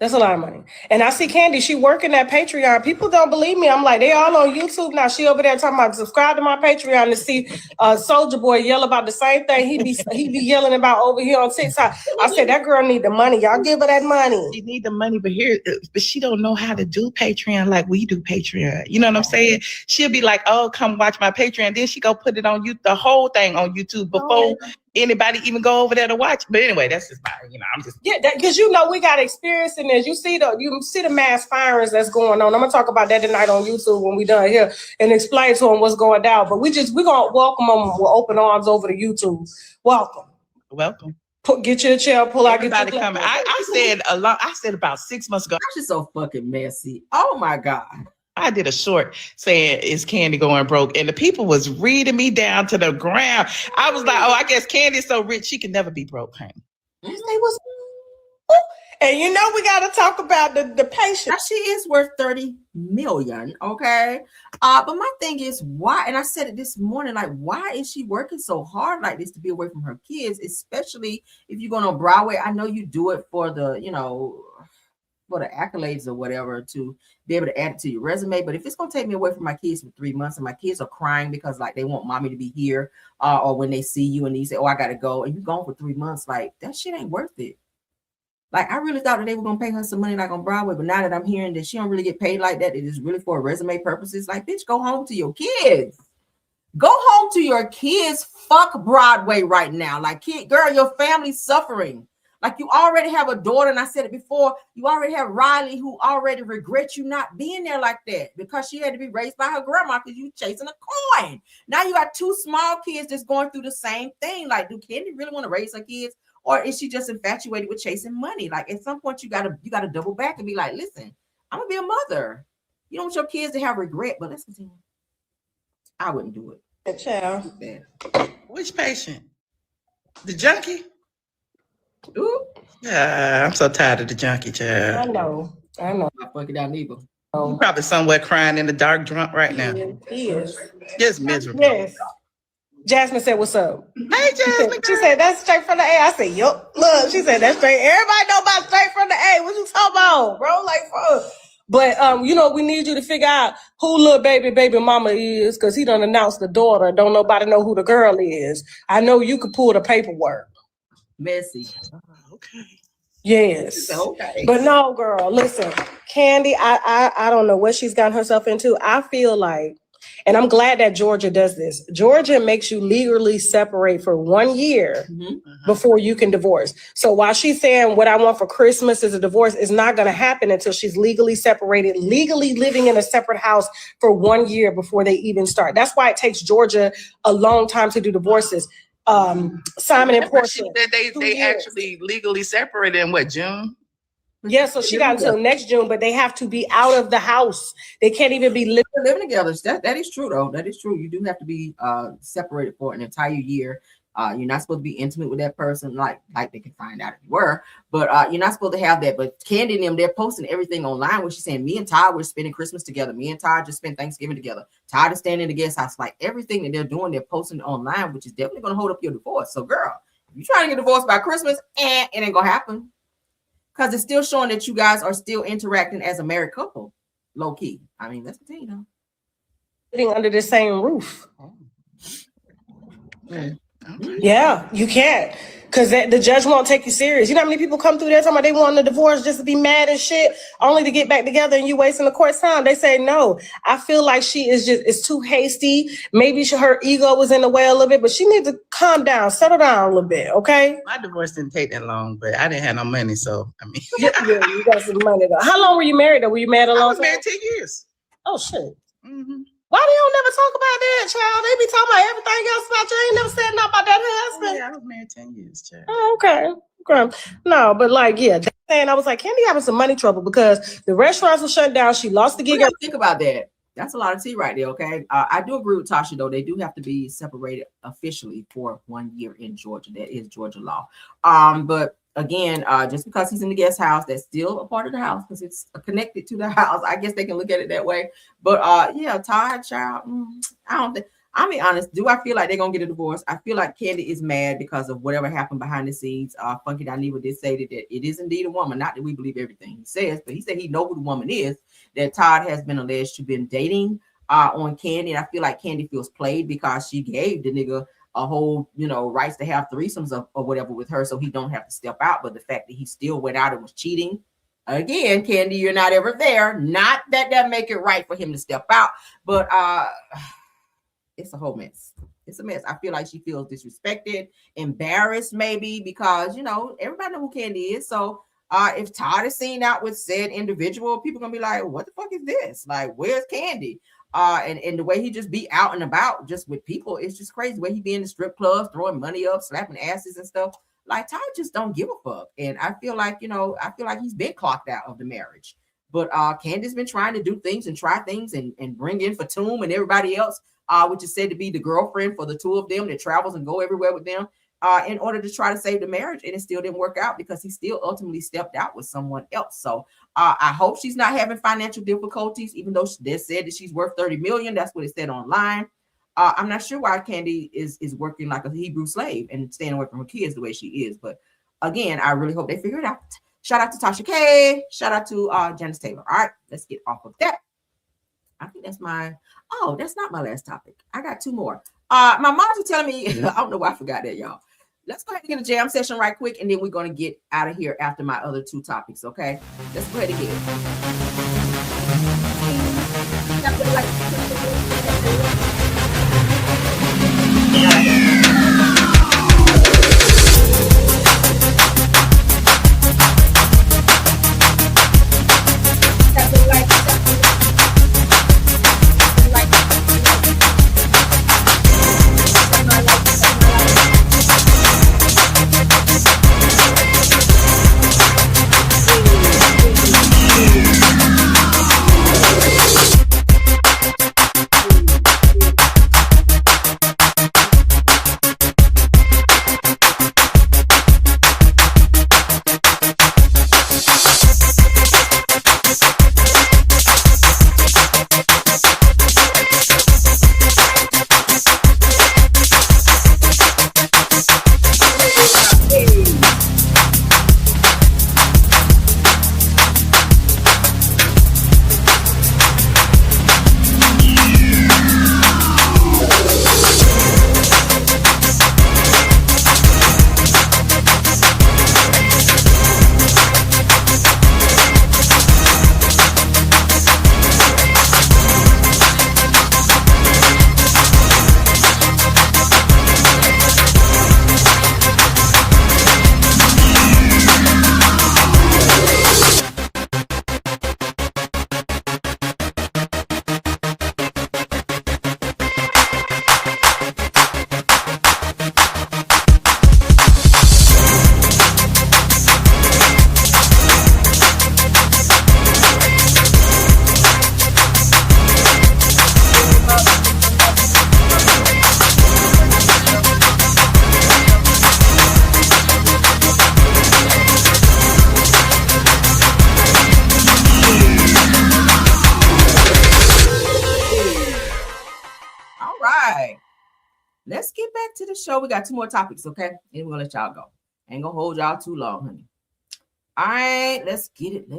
That's a lot of money. And I see Kandi, she working at Patreon. People don't believe me. I'm like, they all on YouTube now. She over there talking about subscribe to my Patreon to see Soulja Boy yell about the same thing he be yelling about over here on TikTok. I said, that girl need the money. Y'all give her that money. She need the money, but she don't know how to do Patreon like we do Patreon. You know what I'm saying? She'll be like, oh, come watch my Patreon. Then she go put it on the whole thing on YouTube before anybody even go over there to watch. But anyway, that's just my, I'm just because we got experience in this. You see the mass firings that's going on. I'm gonna talk about that tonight on YouTube when we done here and explain to them what's going down. But we're gonna welcome them with open arms over to YouTube. Welcome. Get your chair, pull out. Everybody coming. I said about 6 months ago. She's so fucking messy. Oh my God. I did a short saying, is Kandi going broke? And the people was reading me down to the ground. I was like, I guess Candy's so rich, she can never be broke, honey. And we got to talk about the patient. Now, she is worth $30 million, okay? But my thing is, why? And I said it this morning, like, why is she working so hard like this to be away from her kids, especially if you're going on Broadway? I know you do it for the, for the accolades or whatever to be able to add it to your resume. But if it's going to take me away from my kids for 3 months and my kids are crying because like they want mommy to be here or when they see you and you say, oh, I got to go, and you're gone for 3 months, like that shit ain't worth it. Like I really thought that they were going to pay her some money like on Broadway, but now that I'm hearing that she don't really get paid like that, it is really for resume purposes. Like, bitch, go home to your kids. Go home to your kids. Fuck Broadway right now. Like, girl, your family's suffering. Like you already have a daughter, and I said it before, you already have Riley who already regrets you not being there like that because she had to be raised by her grandma because you chasing a coin. Now you got two small kids that's going through the same thing. Like, do Kandi really want to raise her kids? Or is she just infatuated with chasing money? Like at some point you gotta double back and be like, listen, I'm gonna be a mother. You don't want your kids to have regret, but let's continue. I wouldn't do it. Child. Which patient? The junkie? Ooh. Yeah, I'm so tired of the junkie, child. I know. Not fucking out neither. He's probably somewhere crying in the dark, drunk right now. He is. Just miserable. Yes. Jasmine said, what's up? Hey, Jasmine. She said, that's straight from the A. I said, yup. Look, she said, that's straight. Everybody know about straight from the A. What you talking about, bro? Like, fuck. But, we need you to figure out who little baby mama is because he done announced the daughter. Don't nobody know who the girl is. I know you could pull the paperwork. Messy. Okay. Yes. Okay. But no, girl, listen, Kandi, I don't know what she's gotten herself into. I feel like, And I'm glad that Georgia does this. Georgia makes you legally separate for 1 year before you can divorce. So while she's saying what I want for Christmas is a divorce, it's not going to happen until she's legally separated, legally living in a separate house for 1 year before they even start. That's why it takes Georgia a long time to do divorces. Simon and Porsha. They actually legally separated in what, June? Yeah, so she got until next June, but they have to be out of the house. They can't even be living together. That is true, though. That is true. You do have to be separated for an entire year. You're not supposed to be intimate with that person, like they can find out if you were, but you're not supposed to have that. But Kandi and them, they're posting everything online where she's saying, me and Todd, we're spending Christmas together. Me and Todd just spent Thanksgiving together. Todd is staying in the guest house. Like everything that they're doing, they're posting online, which is definitely going to hold up your divorce. So, girl, if you're trying to get divorced by Christmas, it ain't going to happen. Because it's still showing that you guys are still interacting as a married couple, low key. I mean, that's the thing, though. Sitting under the same roof. Yeah, you can't. Because the judge won't take you serious. You know how many people come through there talking about they want a divorce just to be mad and shit, only to get back together and you wasting the court's time. They say, no, I feel like she is it's too hasty. Maybe her ego was in the way a little bit, but she needs to calm down, settle down a little bit, okay? My divorce didn't take that long, but I didn't have no money, so, I mean. Yeah, you got some money, though. How long were you married, though? Were you married a long time? I was married 10 years. Oh, shit. Mm-hmm. Why they don't never talk about that, child? They be talking about everything else about you. I ain't never said nothing about that husband. Yeah, I was married 10 years, child. Oh, okay. No, but like, yeah, saying I was like, Kandi having some money trouble because the restaurants were shut down. She lost the gig. Think about that. That's a lot of tea right there, okay? I do agree with Tasha, though. They do have to be separated officially for 1 year in Georgia. That is Georgia law. But again, just because he's in the guest house, that's still a part of the house because it's connected to the house. I guess they can look at it that way. But yeah, Todd, child, I don't think. I'll be honest. Do I feel like they're gonna get a divorce? I feel like Kandi is mad because of whatever happened behind the scenes. Funky Dineva did say that it is indeed a woman. Not that we believe everything he says, but he said he know who the woman is. That Todd has been alleged to have been dating on Kandi, and I feel like Kandi feels played because she gave the nigga a whole, rights to have threesomes or whatever with her, so he don't have to step out. But the fact that he still went out and was cheating, again, Kandi, you're not ever there. Not that make it right for him to step out, but it's a whole mess. It's a mess. I feel like she feels disrespected, embarrassed, maybe because everybody know who Kandi is. So if Todd is seen out with said individual, people gonna be like, "What the fuck is this? Like, where's Kandi?" And the way he just be out and about just with people, it's just crazy. The way he be in the strip clubs, throwing money up, slapping asses and stuff. Like Todd just don't give a fuck. And I feel like, he's been clocked out of the marriage. But Kandi's been trying to do things and try things and bring in Fatum and everybody else, which is said to be the girlfriend for the two of them that travels and go everywhere with them, in order to try to save the marriage. And it still didn't work out because he still ultimately stepped out with someone else. So I hope she's not having financial difficulties, even though they said that she's worth $30 million. That's what it said online. I'm not sure why Kandi is working like a Hebrew slave and staying away from her kids the way she is. But again, I really hope they figure it out. Shout out to Tasha K. Shout out to Janice Taylor. All right, let's get off of that. I think that's that's not my last topic. I got two more. My mom was telling me, I don't know why I forgot that, y'all. Let's go ahead and get a jam session right quick, and then we're going to get out of here after my other two topics, okay? Let's go ahead and get it. let's get back to the show. We got 2 more topics, okay? And we're gonna let y'all go. Ain't gonna hold y'all too long, honey. All right, let's get it. All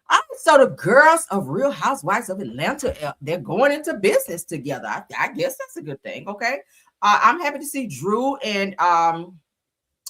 right, so the girls of Real Housewives of Atlanta, they're going into business together. I guess that's a good thing, okay? I'm happy to see Drew and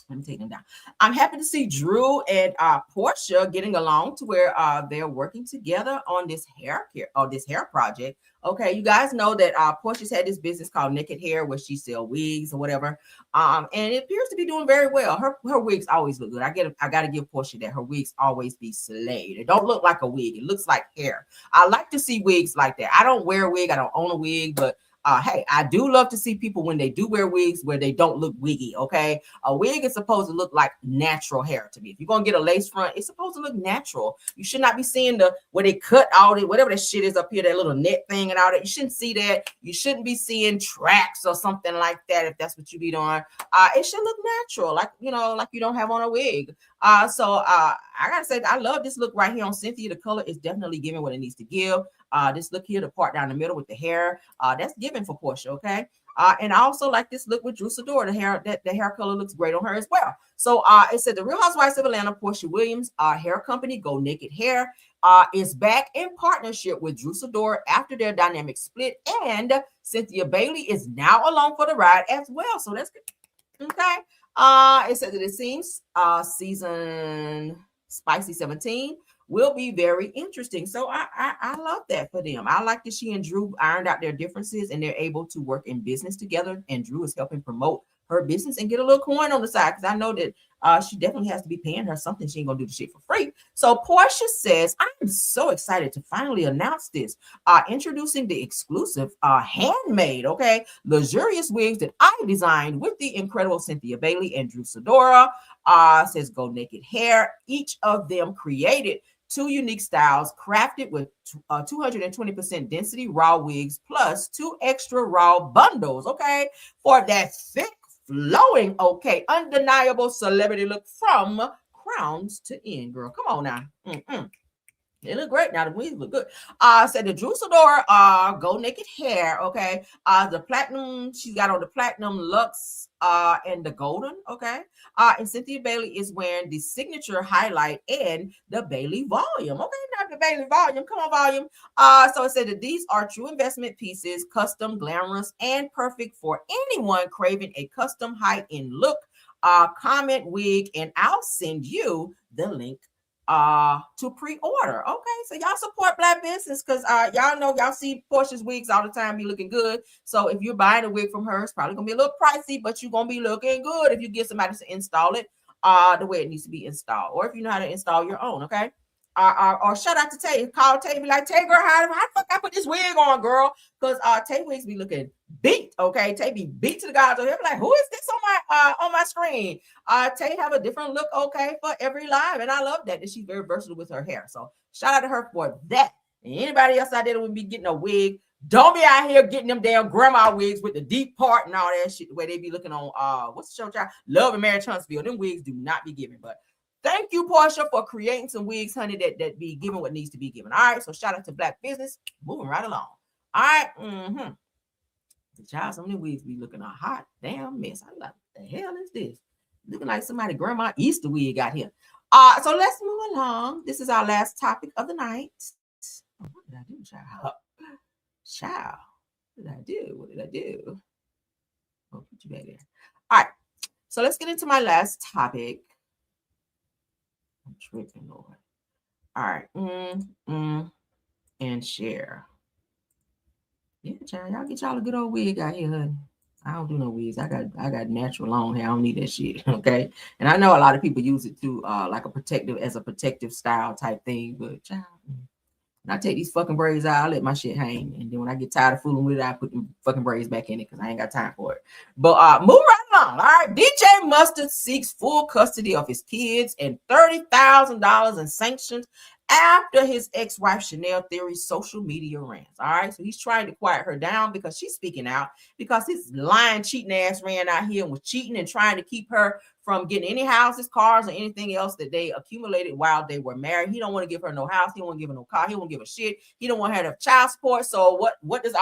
let me take them down. I'm happy to see Drew and Porsha getting along to where they're working together on this hair project. Okay, you guys know that Porsha's had this business called Naked Hair where she sells wigs or whatever. And it appears to be doing very well. Her wigs always look good. I gotta give Porsha that. Her wigs always be slayed. It don't look like a wig. It looks like hair. I like to see wigs like that. I don't wear a wig. I don't own a wig, but hey, I do love to see people when they do wear wigs where they don't look wiggy, okay? A wig is supposed to look like natural hair to me. If you're going to get a lace front, it's supposed to look natural. You should not be seeing where they cut all it, whatever that shit is up here, that little net thing and all that. You shouldn't see that. You shouldn't be seeing tracks or something like that if that's what you be doing. It should look natural, like you don't have on a wig. So I got to say, I love this look right here on Cynthia. The color is definitely giving what it needs to give. This look here, the part down the middle with the hair, that's given for Porsha, okay? And I also like this look with Drew Sidora. The hair color looks great on her as well. So it said the Real Housewives of Atlanta, Porsha Williams, hair company, Go Naked Hair, is back in partnership with Drew Sidora after their dynamic split, and Cynthia Bailey is now along for the ride as well. So that's good. Okay. It says that it seems season Spicy 17 will be very interesting. So I love that for them. I like that she and Drew ironed out their differences and they're able to work in business together. And Drew is helping promote her business and get a little coin on the side, because I know that she definitely has to be paying her something. She ain't gonna do the shit for free. So Porsha says, I'm so excited to finally announce this. Introducing the exclusive handmade, okay, luxurious wigs that I designed with the incredible Cynthia Bailey and Drew Sidora. Says Go Naked Hair. Each of them created 2 unique styles crafted with 220% density raw wigs plus 2 extra raw bundles, okay, for that thick, flowing, okay, undeniable celebrity look from crowns to end, girl. Come on now. They look great now. The wigs look good. Said the Drew Sidora Go Naked Hair, okay. The platinum, she's got on the platinum luxe and the golden, okay. And Cynthia Bailey is wearing the signature highlight and the Bailey volume. Okay, not the Bailey volume. Come on, volume. So it said that these are true investment pieces, custom, glamorous, and perfect for anyone craving a custom high-end look. Comment wig, and I'll send you the link to pre-order. Okay, so y'all support Black business, because y'all know y'all see Porsha's wigs all the time be looking good. So if you're buying a wig from her, it's probably gonna be a little pricey, but you're gonna be looking good if you get somebody to install it the way it needs to be installed, or if you know how to install your own. Okay. Or shout out to Tay. Call Tay, be like, Tay, girl, how the fuck I put this wig on, girl? Because Tay wigs be looking beat. Okay, Tay be beat to the gods over here. Be like, who is this on my screen? Tay have a different look, okay, for every live, and I love that she's very versatile with her hair. So shout out to her for that. And anybody else out there that would be getting a wig, don't be out here getting them damn grandma wigs with the deep part and all that shit, the way they be looking on what's the show, child? Love and Marriage Huntsville. Them wigs do not be given, but thank you, Porsha, for creating some wigs, honey, that be given what needs to be given. All right, so shout out to Black business. Moving right along. All right, Child, some of the wigs be looking a hot damn mess. I'm like, what the hell is this? Looking like somebody grandma Easter wig out here. So let's move along. This is our last topic of the night. Oh, what did I do, child? Child, what did I do? Oh, put you back there. All right, so let's get into my last topic. I'm tripping, Lord. All right. And share. Yeah, child, y'all get y'all a good old wig out here, honey. I don't do no wigs. I got natural long hair. I don't need that shit. Okay. And I know a lot of people use it too, like a protective style type thing. But child, when I take these fucking braids out, I let my shit hang. And then when I get tired of fooling with it, I put the fucking braids back in it because I ain't got time for it. But move right along. All right. DJ Mustard seeks full custody of his kids and $30,000 in sanctions after his ex-wife Chanel Theory's social media rants. All right. So he's trying to quiet her down because she's speaking out, because his lying, cheating ass ran out here and was cheating and trying to keep her from getting any houses, cars, or anything else that they accumulated while they were married. He don't want to give her no house. He don't want to give her no car. He don't give a shit. He don't want her to have child support. So what do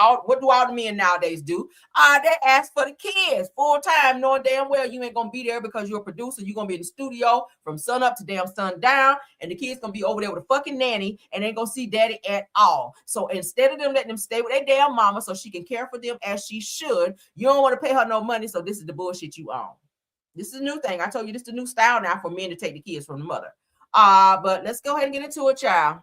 all the men nowadays do? They ask for the kids full time, knowing damn well you ain't gonna be there because you're a producer. You're gonna be in the studio from sun up to damn sundown, and the kids gonna be over there with a fucking nanny and ain't gonna see daddy at all. So instead of them letting them stay with their damn mama so she can care for them as she should, you don't want to pay her no money. So this is the bullshit you own. This is a new thing. I told you this is the new style now for men to take the kids from the mother. But let's go ahead and get into it, child,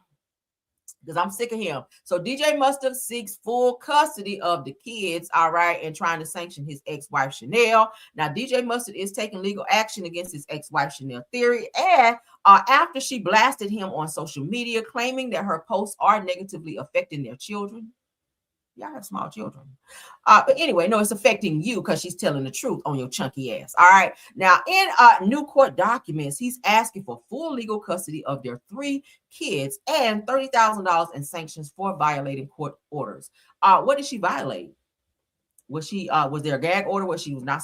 because I'm sick of him. So DJ Mustard seeks full custody of the kids, all right, and trying to sanction his ex-wife Chanel. Now, DJ Mustard is taking legal action against his ex-wife Chanel Theory, and after she blasted him on social media, claiming that her posts are negatively affecting their children. Y'all have small children. But anyway, no, it's affecting you because she's telling the truth on your chunky ass. All right. Now, in new court documents, he's asking for full legal custody of their 3 kids and $30,000 in sanctions for violating court orders. What did she violate? Was there a gag order where she was not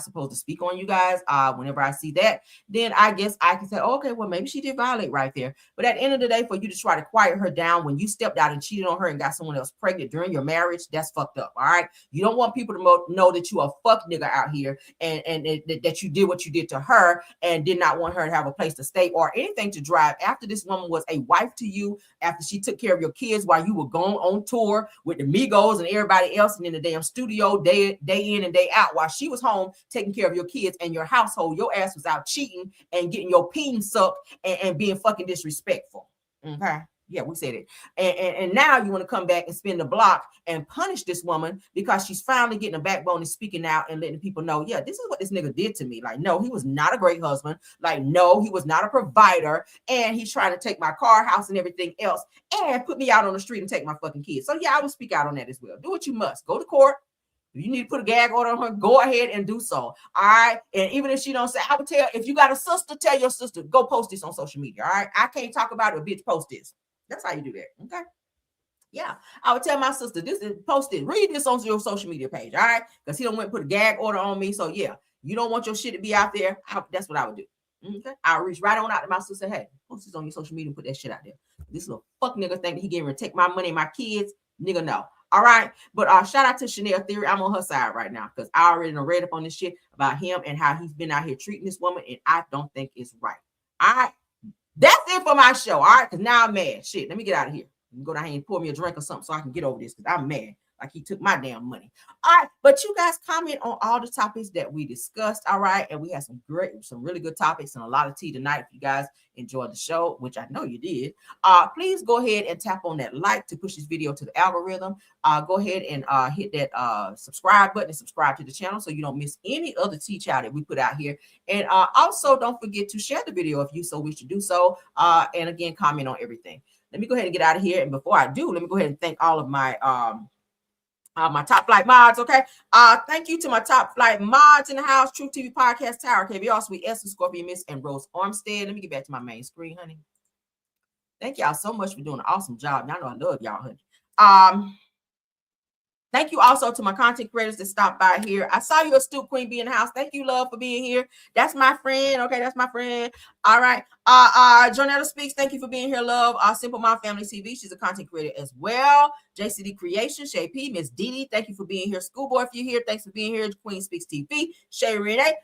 supposed to speak on you guys? Whenever I see that, then I guess I can say, okay, well, maybe she did violate right there. But at the end of the day, for you to try to quiet her down when you stepped out and cheated on her and got someone else pregnant during your marriage, that's fucked up. All right. You don't want people to know that you a fuck nigga out here and that you did what you did to her and did not want her to have a place to stay or anything to drive. After this woman was a wife to you, after she took care of your kids while you were going on tour with the Migos and everybody else and in the damn studio day in and day out, while she was home taking care of your kids and your household, your ass was out cheating and getting your peen sucked and being fucking disrespectful. Okay. Yeah, we said it. And now you want to come back and spin the block and punish this woman because she's finally getting a backbone and speaking out and letting people know, yeah, this is what this nigga did to me. Like, no, he was not a great husband. Like, no, he was not a provider. And he's trying to take my car, house, and everything else and put me out on the street and take my fucking kids. So yeah, I will speak out on that as well. Do what you must. Go to court. If you need to put a gag order on her, go ahead and do so. All right. And even if she don't say, I would tell, if you got a sister, tell your sister, go post this on social media. All right. I can't talk about it, bitch, post this. That's how you do that. Okay. Yeah. I would tell my sister, this is post it. Read this on your social media page. All right. Because he don't went and put a gag order on me. So yeah, you don't want your shit to be out there. That's what I would do. Okay. I'll reach right on out to my sister. Hey, post this on your social media and put that shit out there. This little fuck nigga think that he getting ready to take my money and my kids. Nigga, no. All right. But shout out to Chanel Theory. I'm on her side right now because I already read up on this shit about him and how he's been out here treating this woman. And I don't think it's right. All right. That's it for my show. All right. Because now I'm mad. Shit. Let me get out of here. Let me go down here and pour me a drink or something so I can get over this because I'm mad. Like he took my damn money. All right. But you guys comment on all the topics that we discussed. All right. And we had some really good topics and a lot of tea tonight. If you guys enjoyed the show, which I know you did, please go ahead and tap on that like to push this video to the algorithm. Go ahead and hit that subscribe button and subscribe to the channel so you don't miss any other tea chat that we put out here. And also don't forget to share the video if you so wish to do so. And again, comment on everything. Let me go ahead and get out of here. And before I do, let me go ahead and thank all of my top flight mods. Okay. Thank you to my top flight mods in the house. True TV Podcast Tower, KBR, Sweet Essence, Scorpion Miss, and Rose Armstead. Let me get back to my main screen, honey. Thank y'all so much for doing an awesome job. Y'all know I love y'all, honey. Thank you also to my content creators that stopped by here. I saw you, a Stoop Queen, be in the house. Thank you, love, for being here. That's my friend. Okay, that's my friend. All right. Jonetta Speaks. Thank you for being here, love. Simple Mom Family TV. She's a content creator as well. JCD Creation. Shay P. Miss Dee. Thank you for being here. Schoolboy, if you're here, thanks for being here. Queen Speaks TV. Shay Renee.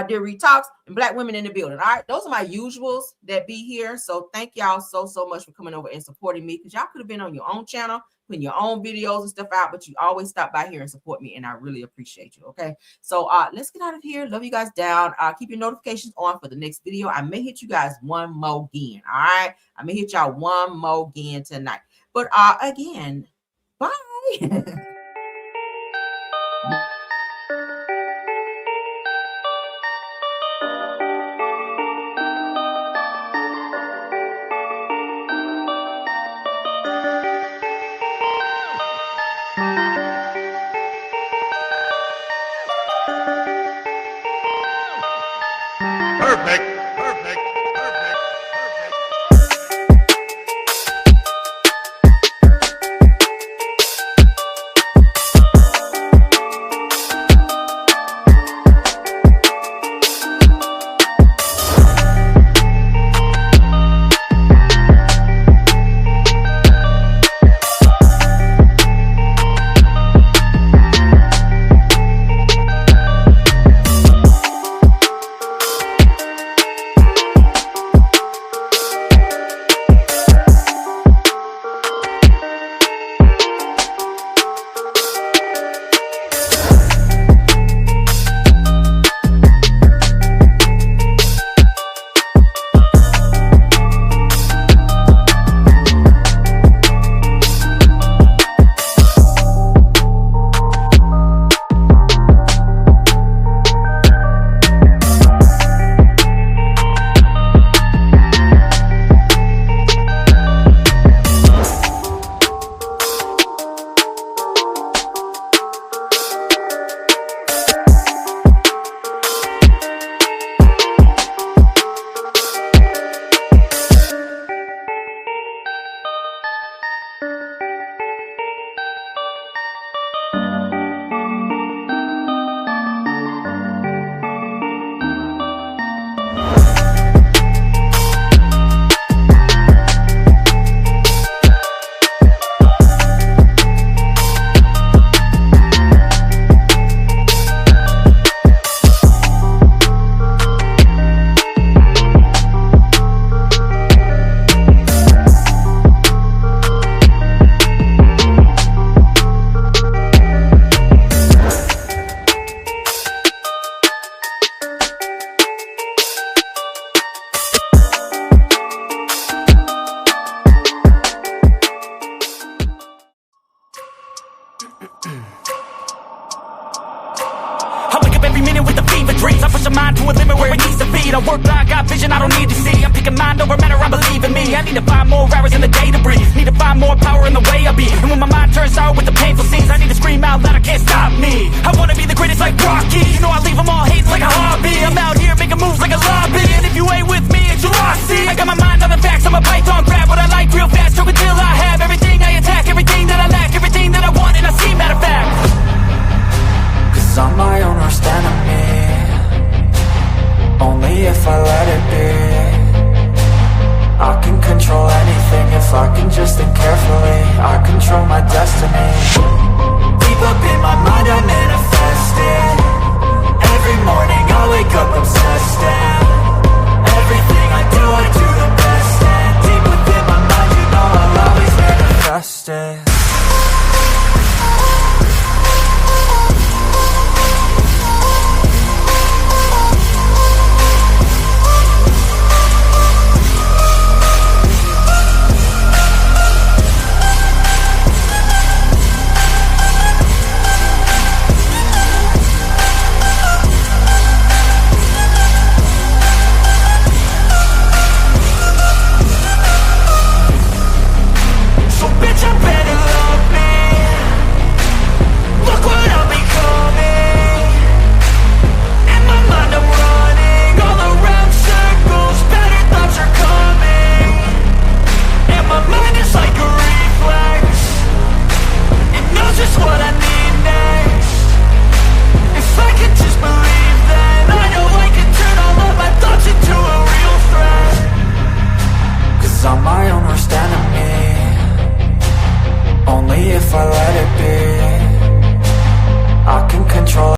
Dear Talks, and Black Women in the Building. All right, those are my usuals that be here. So thank y'all so much for coming over and supporting me, because y'all could have been on your own channel putting your own videos and stuff out, but you always stop by here and support me, and I really appreciate you. Okay, so let's get out of here. Love you guys down. Keep your notifications on for the next video. I may hit you guys one more again. All right, I may hit y'all one more again tonight, but again, bye. I work blind, got vision I don't need to see. I'm picking mind over matter, I believe in me. I need to find more hours in the day to breathe. Need to find more power in the way I be. And when my mind turns sour with the painful scenes, I need to scream out loud, I can't stop me. I wanna be the greatest like Rocky. You know I leave them all hating like a hobby. I'm out here making moves like a lobby. And if you ain't with me, it's your loss. See, I got my mind on the facts, I'm a python.